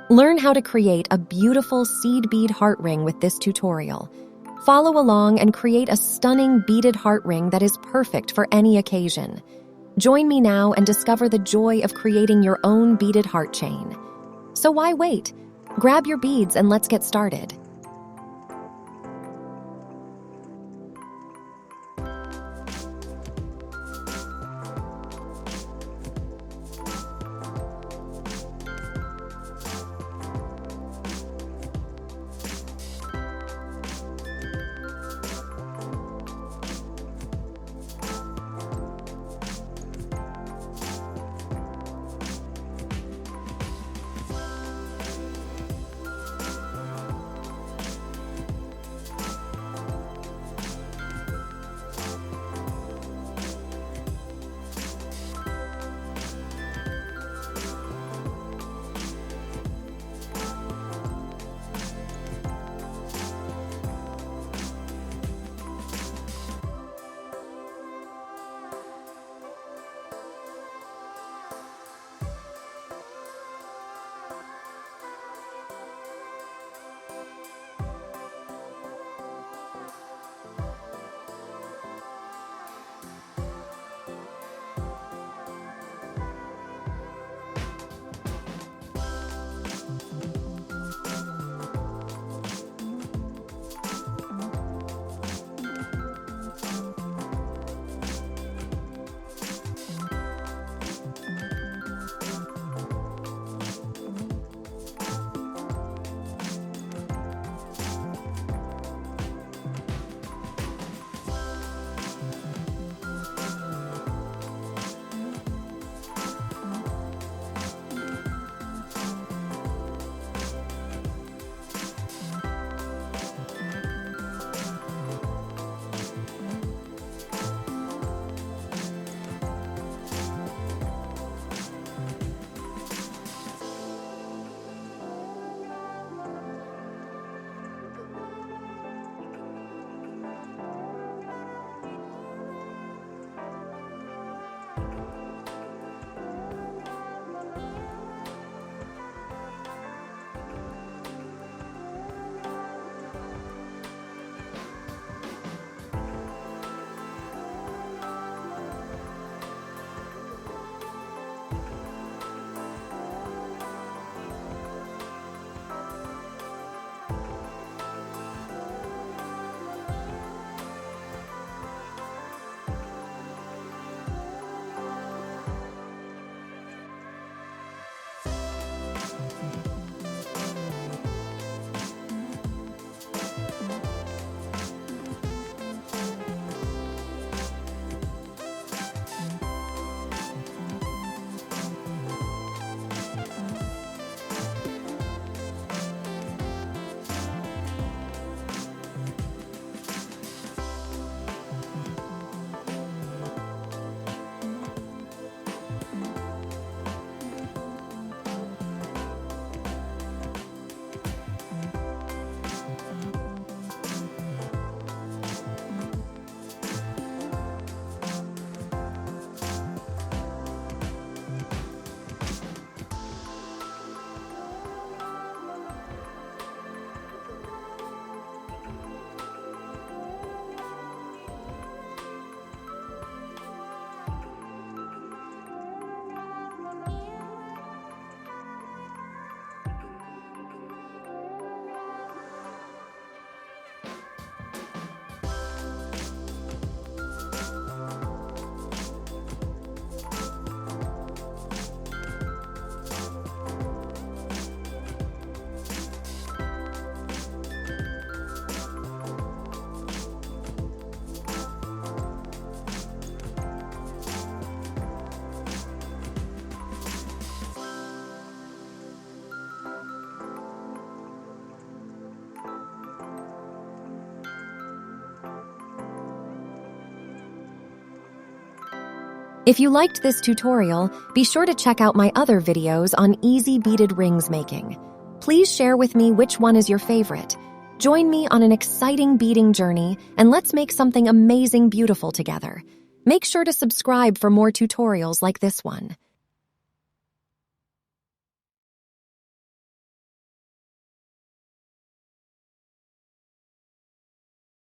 Learn how to create a beautiful seed bead heart ring with this tutorial. Follow along and create a stunning beaded heart ring that is perfect for any occasion. Join me now and discover the joy of creating your own beaded heart chain. So why wait? Grab your beads and let's get started. If you liked this tutorial, be sure to check out my other videos on easy beaded rings making. Please share with me which one is your favorite. Join me on an exciting beading journey, and let's make something amazing beautiful together. Make sure to subscribe for more tutorials like this one.